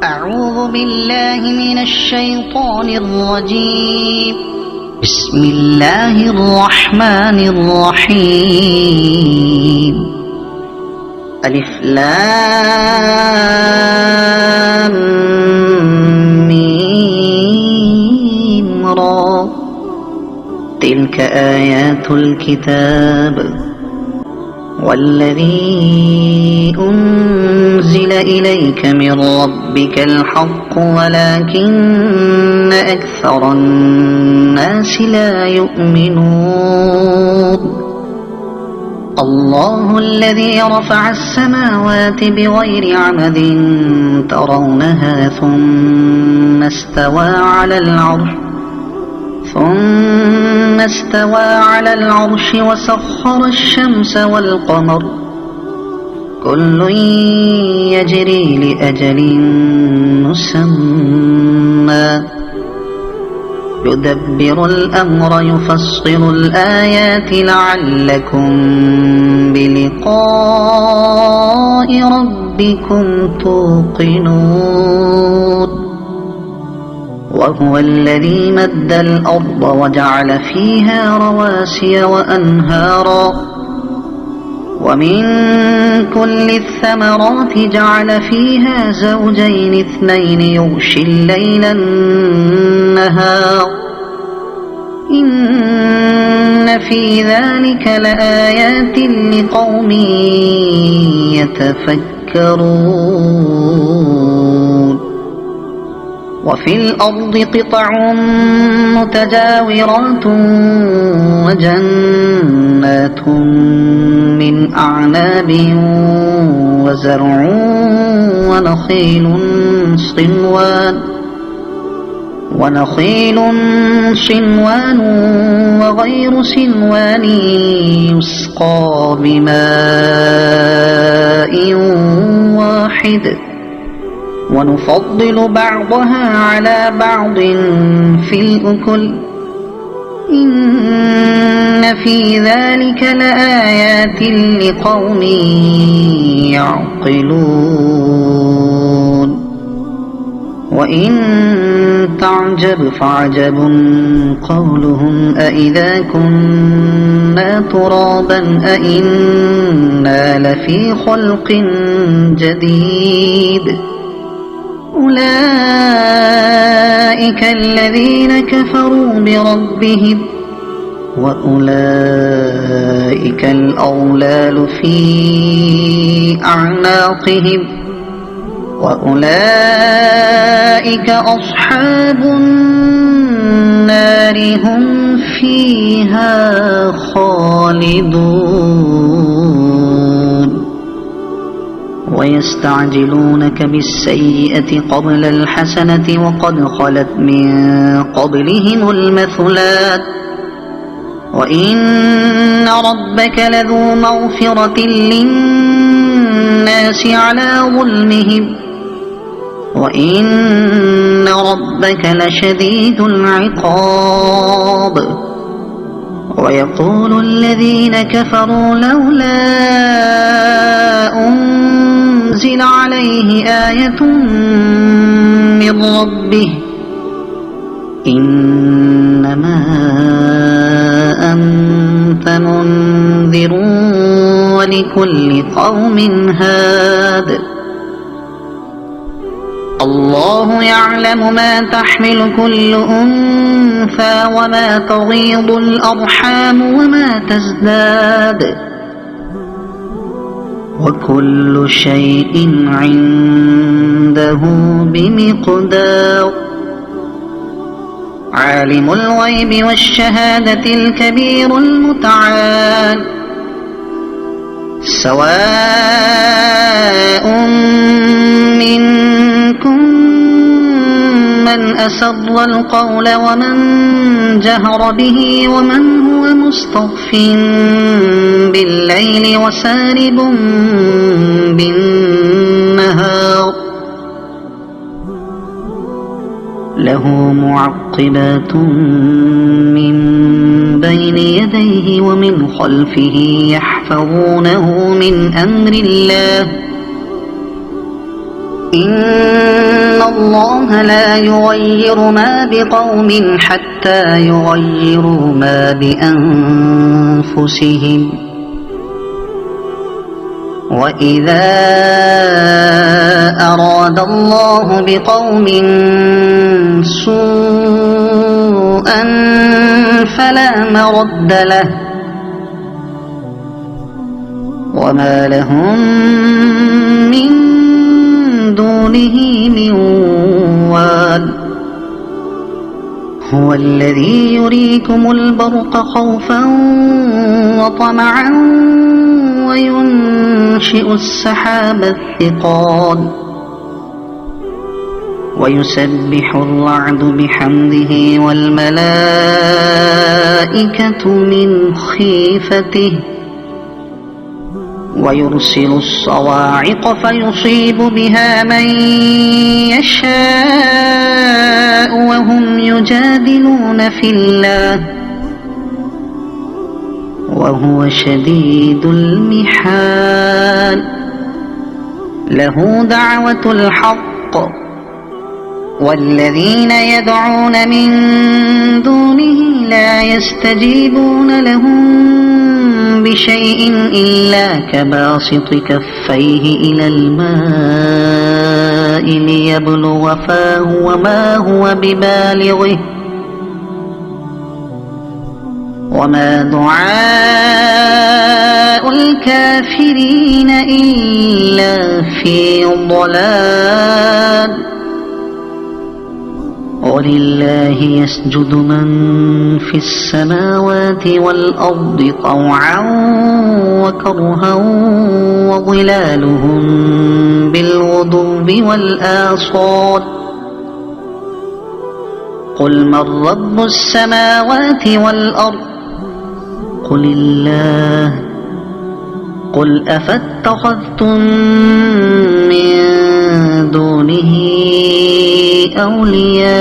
أعوذ بالله من الشيطان الرجيم. بسم الله الرحمن الرحيم. ألف لام ميم را. تلك آيات الكتاب والذي أنزل إليك من ربك الحق ولكن أكثر الناس لا يؤمنون. الله الذي رفع السماوات بغير عمد ترونها ثم استوى على العرش وسخر الشمس والقمر كل يجري لأجل مسمى يدبر الأمر يفصل الآيات لعلكم بلقاء ربكم توقنون. وهو الذي مد الأرض وجعل فيها رواسي وأنهارا ومن كل الثمرات جعل فيها زوجين اثنين يغشي الليل النهار إن في ذلك لآيات لقوم يتفكرون. وفي الأرض قطع متجاورات وجنات من أعناب وزرع ونخيل صنوان وغير صنوان يسقى بماء واحد ونفضل بعضها على بعض في الأكل إن في ذلك لآيات لقوم يعقلون. وإن تعجب فعجب قولهم أإذا كنا ترابا أإنا لفي خلق جديد أولئك الذين كفروا بربهم وأولئك الأغلال في أعناقهم وأولئك أصحاب النار هم فيها خالدون. ويستعجلونك بالسيئة قبل الحسنة وقد خلت من قبلهم المثلات وإن ربك لذو مغفرة للناس على ظلمهم وإن ربك لشديد العقاب. ويقول الذين كفروا لولا أنزل عليه آية من ربه إنما أنت منذر ولكل قوم هاد. الله يعلم ما تحمل كل أنثى وما تغيض الأرحام وما تزداد وكل شيء عنده بمقدار. عالم الغيب والشهادة الكبير المتعال سواء منكم من أسر القول ومن جهر به ومن هو مستخف بالليل وسارب بالنهار له معقبات من بين يديه ومن خلفه يحفظونه من أمر الله إن الله لا يغير ما بقوم حتى يغيروا ما بأنفسهم وإذا أراد الله بقوم سوءا فلا مرد له وما لهم من دونه من وال هو الذي يريكم البرق خوفا وطمعا وينشئ السحاب الثقال ويسبح الرعد بحمده والملائكة من خيفته ويرسل الصواعق فيصيب بها من يشاء وهم يجادلون في الله وهو شديد المحال له دعوة الحق والذين يدعون من دونه لا يستجيبون لهم بشيء إلا كباسط كفيه إلى الماء ليبلغ فاه وما هو ببالغه وما دعاء الكافرين إلا في ضلال ولله يسجد من في السماوات والأرض طوعا وكرها وظلالهم بالغدو والآصال قل من رب السماوات والأرض قل الله قل أفاتخذتم من دونه أولياء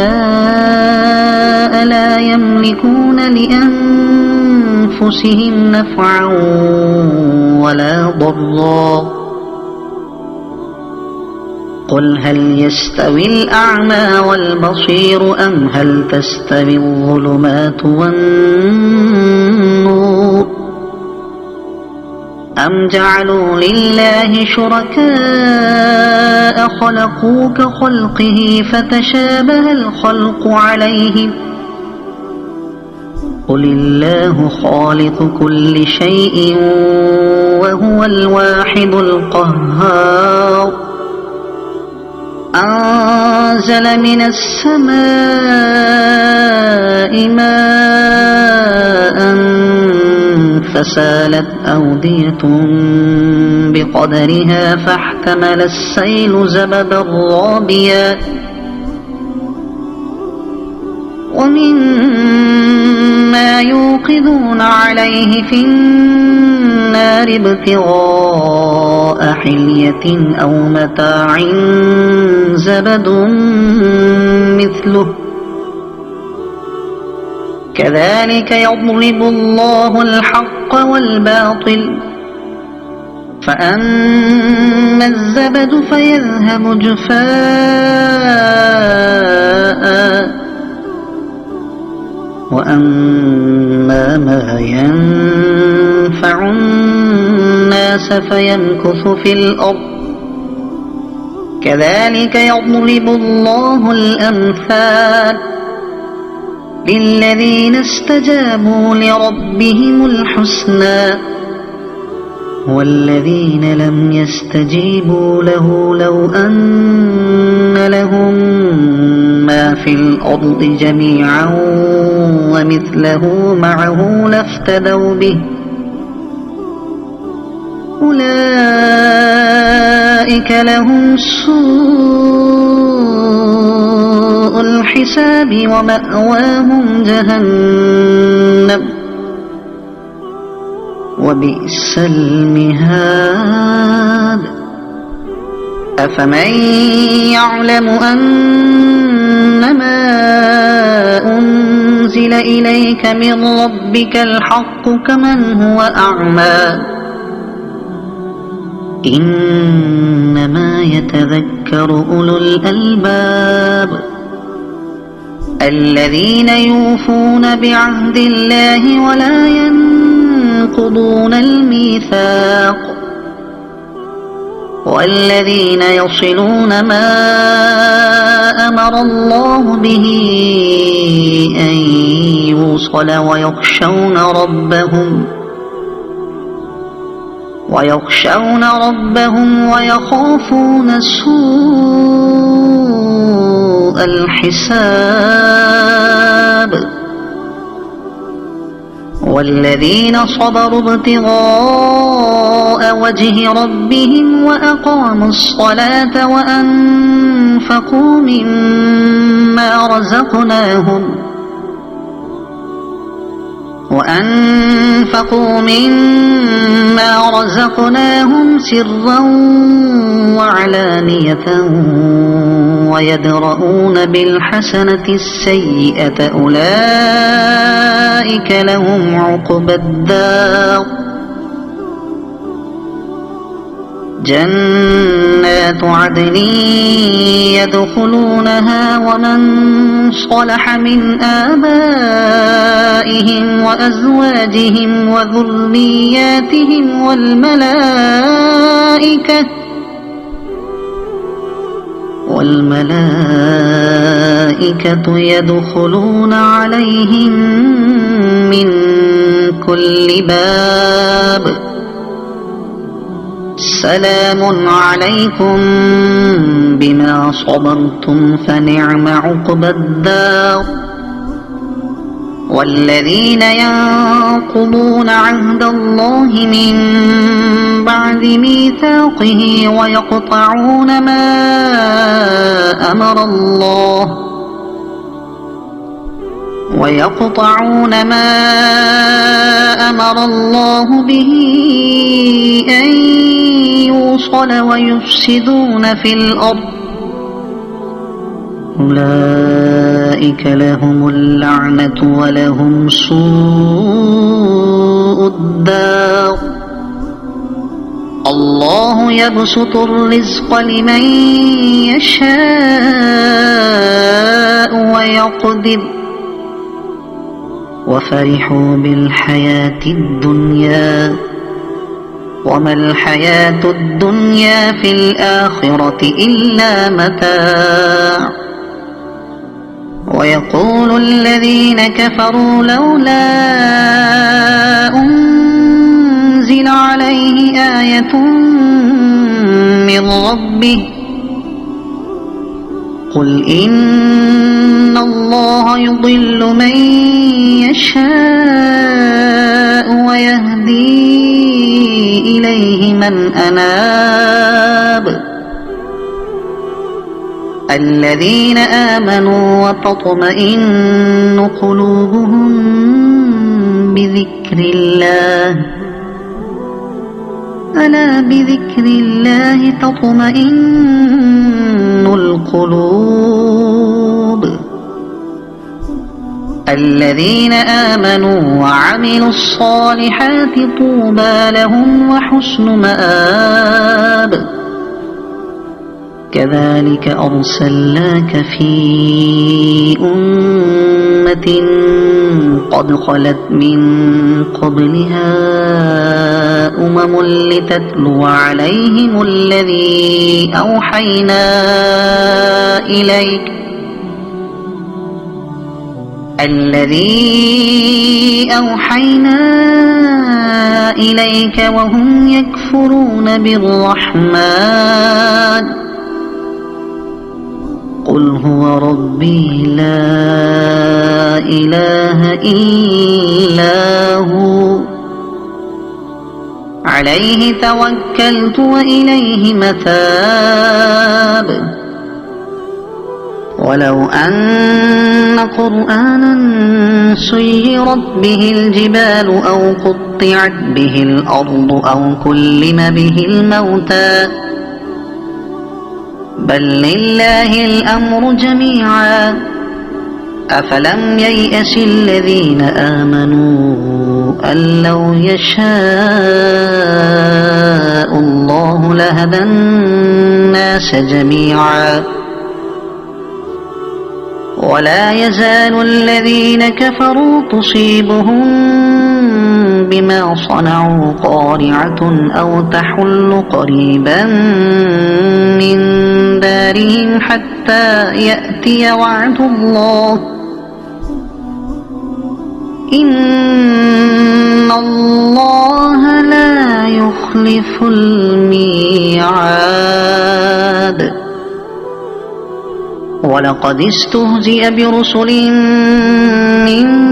لا يملكون لأنفسهم نفعا ولا ضرا قل هل يستوي الأعمى والبصير أم هل تستوي الظلمات والنور أم جعلوا لله شركاء خلقوا كخلقه فتشابه الخلق عليهم قل الله خالق كل شيء وهو الواحد القهار أنزل من السماء ماء فسالت أودية بقدرها فاحتمل السيل زبدا رابيا ومما يوقدون عليه في النار ابتغاء حلية أو متاع زبد مثله كذلك يضرب الله الحق والباطل فأما الزبد فيذهب جفاء وأما ما ينفع الناس فيمكث في الأرض كذلك يضرب الله الأمثال للذين استجابوا لربهم الحسنى والذين لم يستجيبوا له لو أن لهم ما في الأرض جميعا ومثله معه لافتدوا به أولئك لهم سوء الحساب ومأواهم جهنم وبئس المهاد أفمن يعلم أنما أنزل إليك من ربك الحق كمن هو أعمى إنما يتذكر أولو الألباب الذين يوفون بعهد الله ولا ينقضون الميثاق والذين يصلون ما أمر الله به أن يوصل ويخشون ربهم ويخافون سوء الحساب والذين صبروا ابتغاء وجه ربهم وأقاموا الصلاة وأنفقوا مما رزقناهم سرا وعلانية ويدرؤون بالحسنة السيئة أولئك لهم عقبى الدار جنات عدن يدخلونها ومن صلح من آبائهم وأزواجهم وذرياتهم والملائكة يدخلون عليهم من كل باب سلام عليكم بما صبرتم فنعم عقبى الدار والذين ينقضون عهد الله من بعد ميثاقه ويقطعون ما أمر الله به أن يوصل ويفسدون في الأرض أولئك لهم اللعنة ولهم سوء الدار الله يبسط الرزق لمن يشاء ويقدر وفرحوا بالحياة الدنيا وما الحياة الدنيا في الآخرة إلا متاع ويقول الذين كفروا لولا أنزل عليه آية من ربه قل إن الله يضل من يشاء ويهدي إليه من أناب الذين آمنوا وتطمئن قلوبهم بذكر الله ألا بذكر الله تطمئن القلوب الذين آمنوا وعملوا الصالحات طوبى لهم وحسن مآب كذلك أرسلناك في أمة قد خلت من قبلها أمم لتتلو عليهم الذي أوحينا إليك وهم يكفرون بالرحمن قل هو ربي لا إله إلا هو عليه توكلت وإليه متاب ولو أن قرآنا سيرت به الجبال أو قطعت به الأرض أو كلم به الموتى بل لله الأمر جميعا أفلم ييأس الذين آمنوا أن لو يشاء الله لهدى الناس جميعا ولا يزال الذين كفروا تصيبهم بما صنعوا قارعة أو تحل قريبا من دارهم حتى يأتي وعد الله إن الله لا يخلف الميعاد ولقد استهزئ برسل من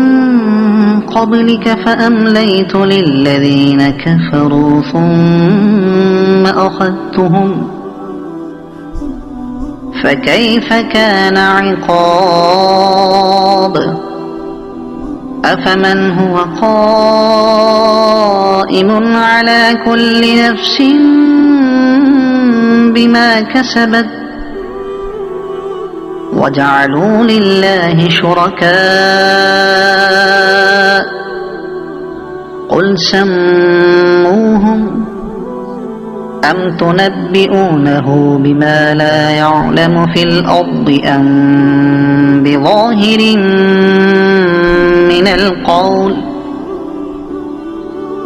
قبلك فأمليت للذين كفروا ثم أخذتهم فكيف كان عقاب أفمن هو قائم على كل نفس بما كسبت وجعلوا لله شركاء قل سموهم أم تنبئونه بما لا يعلم في الأرض أم بظاهر من القول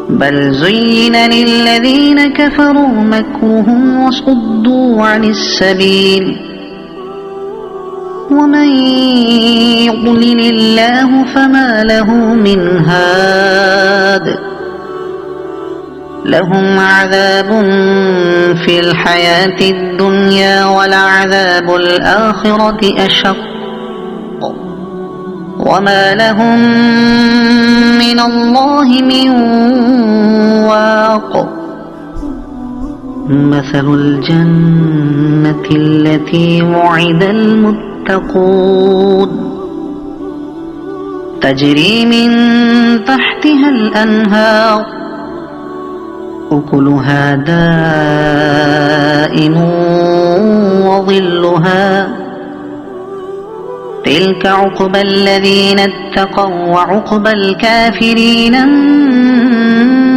بل زين للذين كفروا مكرهم وصدوا عن السبيل ومن يضلل الله فما له من هاد لهم عذاب في الحياة الدنيا ولعذاب الآخرة أشق وما لهم من الله من واق مثل الجنة التي وعد المتقون تجري من تحتها الأنهار أكلها دائم وظلها تلك عقبى الذين اتقوا وعقبى الكافرين النار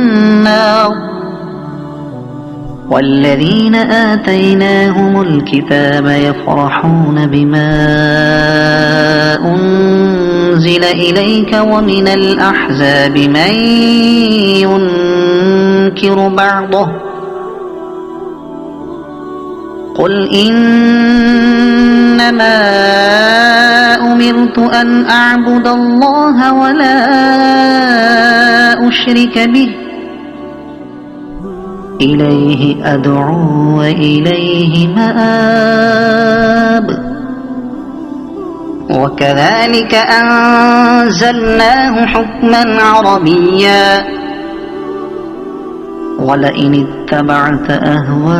والذين آتيناهم الكتاب يفرحون بما أنزل إليك ومن الأحزاب من ينكر بعضه قل إنما أمرت أن أعبد الله ولا أشرك به إليه أدعو وإليه مآب وكذلك أنزلناه حكما عربيا ولئن اتبعت أهواءهم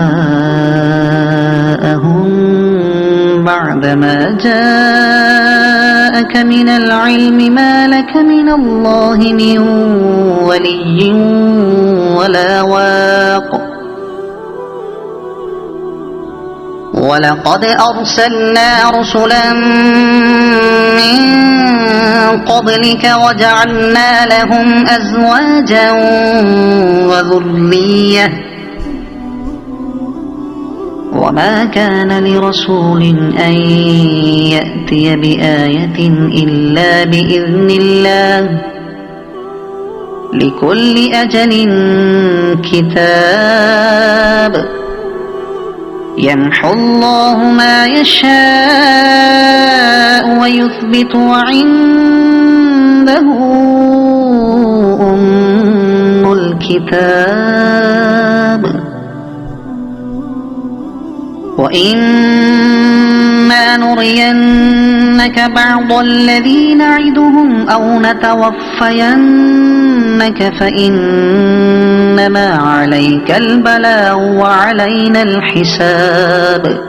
بعدما جاءك من العلم ما لك من الله من ولي ولا واق ولقد أرسلنا رسلا من قبلك وجعلنا لهم أزواجا وذرية وما كان لرسول أن يأتي بآية إلا بإذن الله لكل أجل كتاب يمحو الله ما يشاء ويثبت وعنده أم الكتاب وإما نرينك بعض الذي نعدهم أو نتوفينك فإنما عليك البلاغ وعلينا الحساب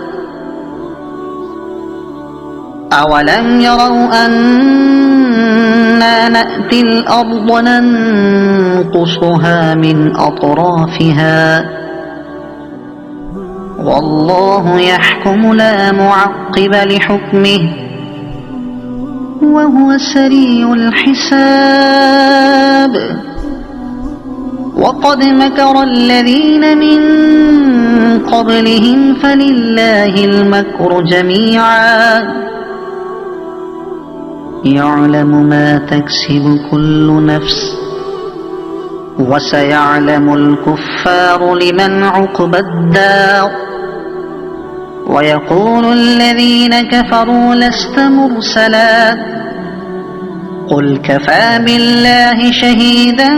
أولم يروا أنا نأتي الأرض ننقصها من أطرافها والله يحكم لا معقب لحكمه وهو سريع الحساب وقد مكر الذين من قبلهم فلله المكر جميعا يعلم ما تكسب كل نفس وسيعلم الكفار لمن عقبى الدار ويقول الذين كفروا لست مرسلا قل كفى بالله شهيدا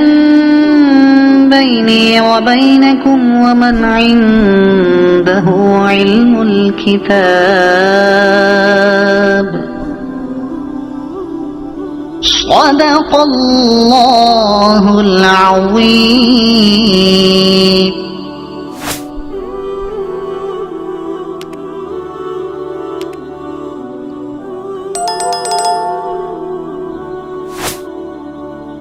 بيني وبينكم ومن عنده علم الكتاب صدق الله العظيم.